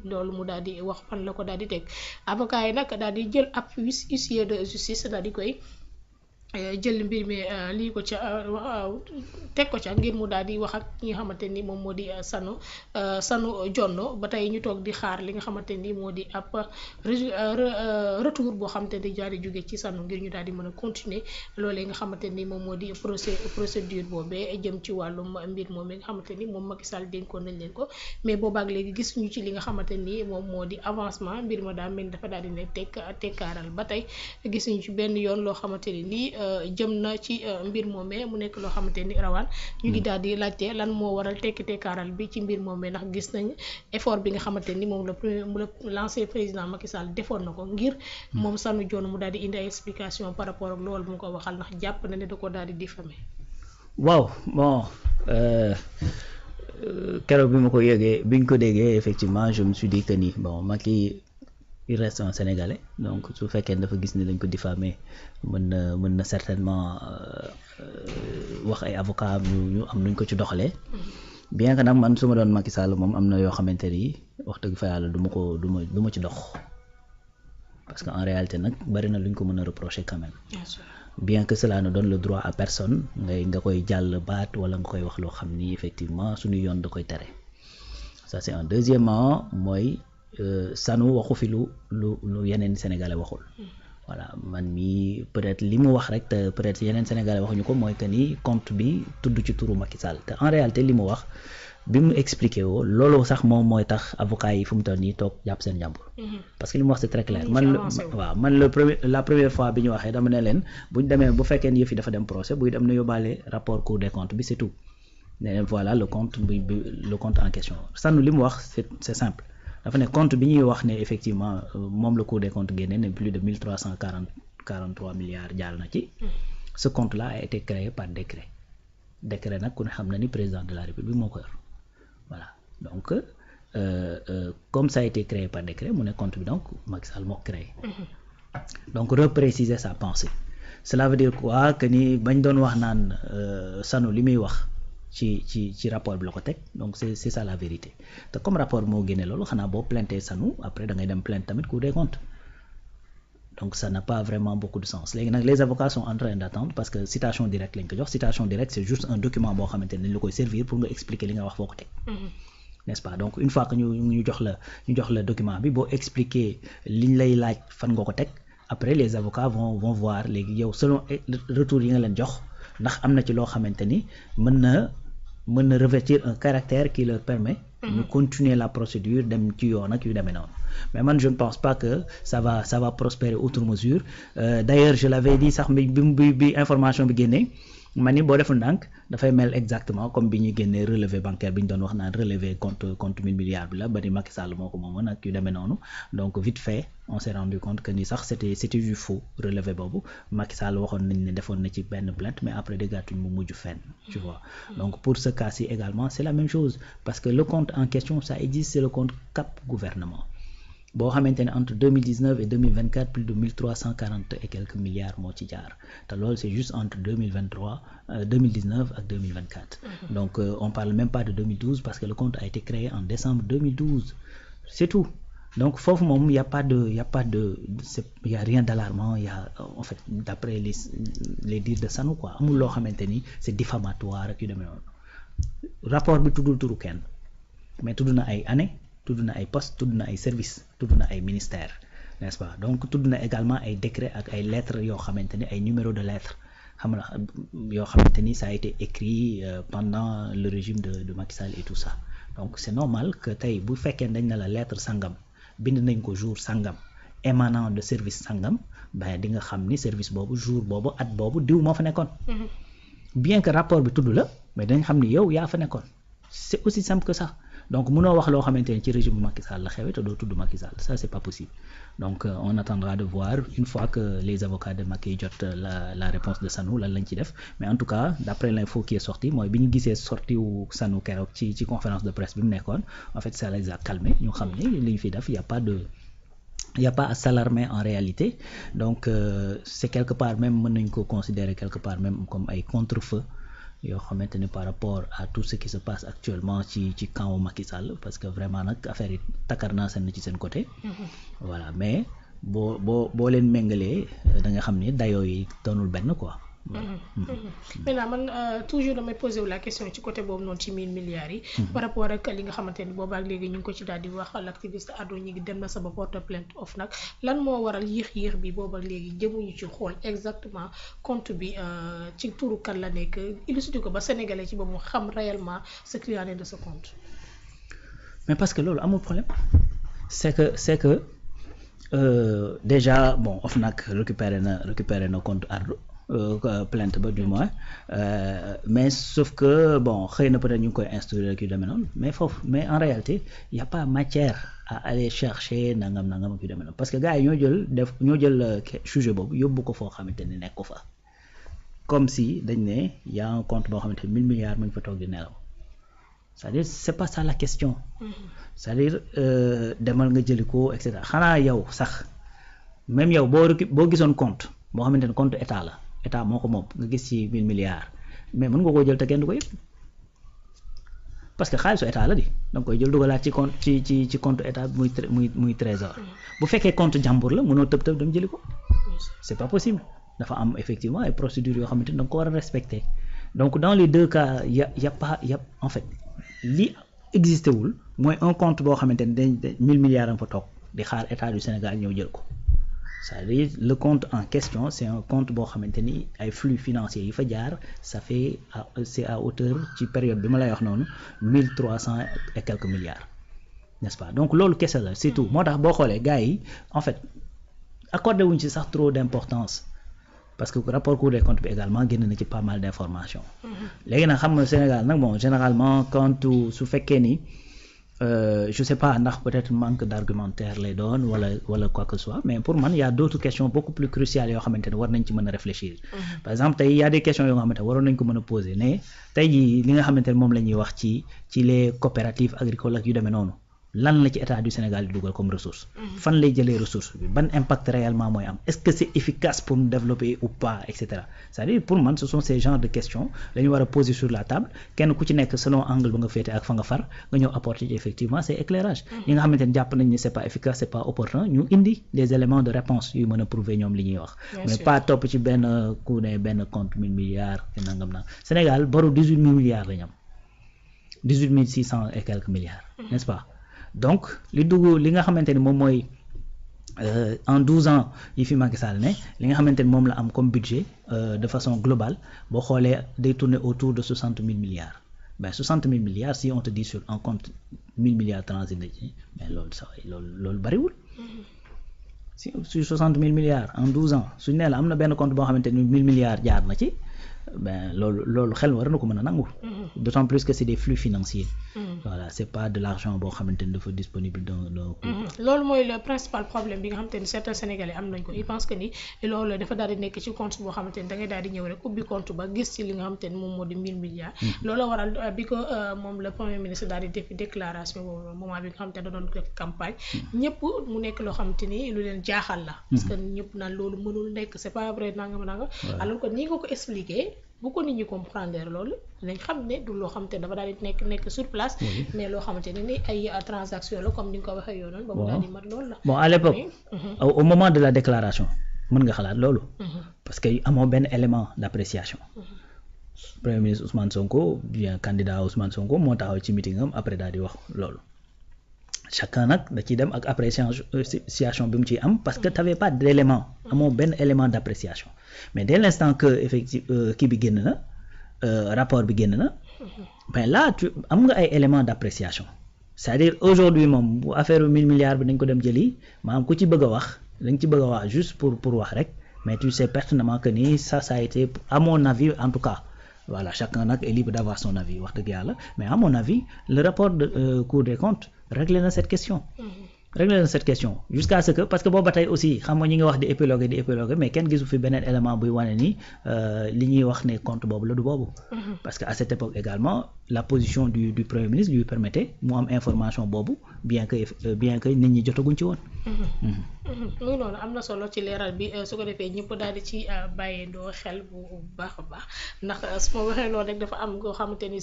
loolu mu daal di wax fan la ko daal di teg avocat yi nag daal di jël ab huissier de justice daal di koy jël mbir mi lii ko ca teg ko ca ngir mu daal di wax ak ki nga xamante ni moom moo di Sanu Jonn ba tey ñu toog di xaar li nga xamante ni moo di ab retour boo xamante ni daal di jóge ci Sanu ngir ñu daal di mën a continuer loolee nga xamante ni moom moo di procédure boobee jëm ci wàllum mbir moom mi nga xamante ni moom Macky Sall dénkoon nañ leen ko mais boobaak léegi gis ñu ci li nga xamante ni moom moo di avancement mbir ma daa mel ni dafa daal di ne tekkaaral ba tey gis ñu ci benn yoon loo xamante ni lii jëm na ci mbir moomee mu nekk loo xamante ni rawaan ñu ngi daal di laajte lan moo waral tekkaaral bi ci mbir moomee ndax gis nañ effort bi nga xamante ni moom la l'ancien président Macky Sall defoon na ko ngir moom Sanu Jonn mu daal di indi ay explication par rapport ak loolu mu ko waxal ndax jàpp na ne da ko daal di diffamé. waaw bon keroog bi ma ko yëgee bi ñu ko déggee effectivement je me suis dit que ni bon Macky il reste un Sénégalais donc su fekkee dafa gis ni dañ ko diffamé mën na certainement wax ay avocat ñu am nuñ ko ci doxalee bien que nag man su ma doon Macky Sall moom am na yoo xamante ni wax dëgg fa yàlla du ma ci dox parce que en réalité nag bari na luñ ko mën a reprocher quand même bien que cela ne donne le droit à personne nga koy jàll baat wala nga koy wax loo xam ni effectivement suñu yoon da koy tere ça c'est un deuxièmement mooy Sanu waxu fi lu yeneen Sénégalais waxul voilà man mi peut-être li mu wax rek te peut-être yeneen Sénégalais waxuñu ko mooy que ni compte bi tudd ci turu Macky Sall te en réalité li mu wax bi mu expliqué woo loolu sax moom mooy tax avocat yi fu mu toll nii toog jàpp seen jàmbur parce que li mu wax c'est très clair man la première fois bi ñu waxee dama ne leen buñ demee bu fekkee ni yëf yi dafa dem procès buy dem na yóbbaale rapport Cour des comptes bi c'est tout ne leen voilà le compte en question Sanu li mu wax c'est simple dafa ne compte bi ñuy wax ne effectivement moom la Cour des comptes génne ne plus de 1343 milliards jaar na ci ce compte là a été créé par décret nag ku ne xam na ni président de la République moo ko yor voilà donc comme ça a été créé par décret mu ne compte bi donc Macky Sall moo ko créé donc repréciser sa pensée cela veut dire quoi que ni bañ doon wax naan Sanu li muy wax ci rapport bi la ko teg donc c'est ça la vérité te comme rapport bi moo génne loolu xanaa boo plainté Sanu après da ngay dem plainte tamit Cour des comptes donc ça n'a pas vraiment beaucoup de sens léegi nag les avocats sont en train d'attendre parce que citation directe lañ ko jox citation directe c'est juste un document boo xamante ne dañ la koy servir pour nga expliquer li nga wax foo ko teg n'est-ce pas donc une fois que ñu jox la document bi boo expliquer liñ lay laaj fan nga ko teg après les avocats vont voir léegi yow selon retour yi nga leen jox ndax am na ci loo xamante ni mën na revêtir un caractère qui leur permet de continuer la procédure dem ci yoon ak yu demee noonu mais man je ne pense pas que ça va prospérer outre mesure d'ailleurs je l'avais dit sax bi information bi génnee ma ni boo deful ndànk dafay mel exactement comme bi ñuy génnee relevé bancaire bi ñu doon wax naan relevé compte 1000 milliards bi la ba ni Macky Sall moo ko moomoon ak yu demee noonu donc vite fait on s'est rendu compte que ni sax c'était du faux relevé boobu Macky Sall waxoon nañ ne defoon na ci benn plainte mais après déggaatuñ mu mujj fenn tu vois donc pour ce cas-ci également c'est la même chose parce que le compte en question ça existe c'est le compte Cap Gouvernement boo xamante ne entre 2019 et 2024 plus de 1340 et quelques milliards moo ci jaar te loolu c'est juste entre 2019 ak 2024 donc on parle même pas de 2012 parce que le compte a été créé en décembre 2012 c'est tout donc foofu moom y a rien d'alarmant y a en fait d'après les dires de Sanu quoi amul loo xamante ni c'est diffamatoire ak yu demee noonu rapport bi tuddul turu kenn mais tudd na ay années tudd na ay postes tudd na ay services tudd na ay ministères n'est-ce pas donc tudd na également ay décrets ak ay lettres yoo xamante ni ay numéros de lettres xam nga yoo xamante ni ça a été écrit pendant le régime de Macky Sall et tout ça donc c'est normal que tey bu fekkee dañ na la lettre sangam bind nañ ko jour sangam émanant de service sangam ben di nga xam ni service boobu jour boobu at boobu diw moo fa nekkoon bien que rapport bi tudd la mais dañ xam ni yow yaa fa nekkoon c'est aussi simple que ça donc mënoo wax loo xamante ne ci régime Macky Sall la xewee te doo tudd Macky Sall ça c'est pas possible donc on attendra de voir une fois que les avocats de Macky jot la réponse de Sanu lan lañ ci def mais en tout cas d'après l'info qui est sortie mooy bi ñu gisee sortie wu Sanu keroog ci conférence de presse bi mu nekkoon en fait ça les a calmés ñu xam ni li ñu fi def y a pas à s'alarmer en réalité donc c'est quelque part même mën nañ ko considérer quelque part même comme ay contre-feu yoo xamante ne par rapport à tout ce qui se passe actuellement ci camp Macky Sall parce que vraiment nag affaire yi takkar naa seen ci seen côté. Voilà mais boo leen méngalee da nga xam ni dayoo yi doonul benn quoi. Maintenant man toujours damay posé wu la question ci côté boobu noonu ci 1000 milliards yi. par rapport ak li nga xamante ni boobaak léegi ñu ngi ko ci daal di wax l'activiste ado ñi ngi dem na sama porte plainte OFNAC lan moo waral yéex bi boobaak léegi jëmuñu ci xool exactement compte bi ci turu kan la nekk illustré ko ba sénégalais ci ba mu xam réellement ce qu'il en est de ce compte. Mais parce que loolu amul problème c'est que déjà bon OFNAC récupéré na compte Ardo. Plainte ba du moins mais sauf que bon xëy na peut-être ñu ngi koy instruire ak yu demee noonu mais en réalité y a pas matière à aller chercher nangam ak yu demee noonu parce que gars yi ñoo jël sujet boobu yóbbu ko foo xamante ni nekk ko fa comme si dañ ne y a un compte boo xamante ni 1000 milliards mu ngi fa toog di nelaw c'est-à-dire c'est pas ça la question c'est-à-dire demal nga jëli ko et cetera xanaa yow sax même yow boo gisoon compte boo xamante ni compte état la état moo ko moom nga gis ci 1000 milliards mais mën nga koo jël te kenn du ko yëg parce que xaalisu état la di danga koy jël dugalaat ci compte ci compte état muy trésor bu fekkee compte jàmbur la mënoo tëb dem jëli ko c'est pas possible dafa am effectivement ay procédures yoo xamante ni danga ko war a respecter donc dans les deux cas y a en fait li existé wul mooy un compte boo xamante ni dañ 1000 milliards am fa toog di xaar état du Sénégal ñëw jël ko c'est-à-dire le compte en question c'est un compte boo xamante ni ay flux financiers yi fa jaar ça fait c'est à hauteur ci période bi ma lay wax noonu 1300 et quelques milliards n'est-ce pas donc loolu kese la c'est tout moo tax boo xoolee gars yi en fait accordé wuñ ci sax trop d'importance parce que rapport Cour des comptes bi également génn na ci pas mal d'informations léegi nag xam nga Sénégal nag bon généralement quand su fekkee ni je sais pas ndax peut-être manque d'argumentaire lay doon wala quoi que ce soit mais pour man y a d'autres questions beaucoup plus cruciales yoo xamante ne war nañ ci mën a réfléchir par exemple tey y a des questions yoo nga xamante ne waroon nañ ko mën a poser ne tey jii li nga xamante ne moom la ñuy wax ci les coopératives agricoles ak yu demee noonu lan la ci état du Sénégal di dugal comme ressource fan lay jëlee ressource bi ban impact réellement mooy am est-ce que c'est efficace pour nous développer ou pas et cetera c'est-à-dire pour man ce sont ces genres de questions la ñu war a poser sur la table kenn ku ci nekk selon angle ba nga féete ak fa nga far nga ñëw apporter effectivement ces éclairages ñi nga xamante ne jàpp nañ ne c'est pas efficace c'est pas opportun ñu indi des éléments de réponse yu mën a prouver ñoom li ñuy wax mais pas topp ci benn ku ne benn compte 1000 milliards te nangam na Sénégal baru 18 000 milliards la ñu am 18 600 et quelques milliards n'est-ce pas donc li nga xamante ni moom mooy en 12 ans yi fi Macky Sall ne li nga xamante ni moom la am comme budget de façon globale boo xoolee day tourner autour de 60 000 milliards ben 60 000 milliards si on te dit sur un compte 1000 milliards transit na ci mais loolu sax loolu bariwul si sur 60 000 milliards en 12 ans suñ nee la am na benn compte boo xamante ni 1000 milliards jaar na ci ben loolu xel war na ko mën a nangu d'autant plus que c'est des flux financiers voilà c'est pas de l'argent boo xamante ni dafa disponible dans loolu mooy le principal problème bi nga xamante ni certains Sénégalais am nañ ko ils pensent que ni loolu dafa daal di nekk ci compte boo xamante ni da ngay daal di ñëw rek ubbi compte ba gis ci li nga xamante ni moom moo di 1000 milliards loolu waral bi ko moom le premier ministre daal di def déclaration boobu moment bi nga xamante ne da doon def campagne ñëpp mu nekk loo xamante ni lu leen jaaxal la parce que ñëpp naan loolu mënul nekk c'est pas vrai nangam alors que ni nga ko expliquer bu ko nit ñi comprendre loolu nañ xam ne du loo xamante ne dafa daal di nekk sur place mais loo xamante ne ni ay transaction la comme ni nga ko waxee yoon ba mu daal di mat loolu la bon à l'époque au moment de la déclaration mën nga xalaat loolu parce que amoo benn élément d'appréciation premier ministre Ousmane Sonko bien candidat Ousmane Sonko moo taxaw ci meeting am après daal di wax loolu chacun nag da ciy dem ak appréciation bi mu ciy am parce que t'avais pas d'élément amoo benn élément d'appréciation mais dès l'instant que effectivement kii bi génn na rapport bi génn na ben là tu am nga ay éléments d'appréciation c'est-à-dire aujourd'hui moom bu affaire 1000 milliards bi dañ ko dem jëli maanaam ku ci bëgg a wax dañ ci bëgg a wax juste pour wax rek mais tu sais pertinemment que ni ça a été à mon avis en tout cas voilà chacun nag est libre d'avoir son avis wax dëgg yàlla mais à mon avis le rapport de Cour des comptes réglé na cette question régler na cette question jusqu'à ce que parce que booba tey aussi xam nga ñi ngi wax di épiloguer mais kenn gisu fi beneen élément buy wane ni li ñuy wax ne compte boobu la du boobu. Parce que à cette époque également la position du premier ministre lui permettait mu am information boobu bien que nit ñi jotaguñ ci woon. muy noonu am na solo ci leeral bi su ko defee ñëpp daal di ci bàyyee doo xel bu baax a baax ndax su ma waxee loolu rek dafa am koo xamante ni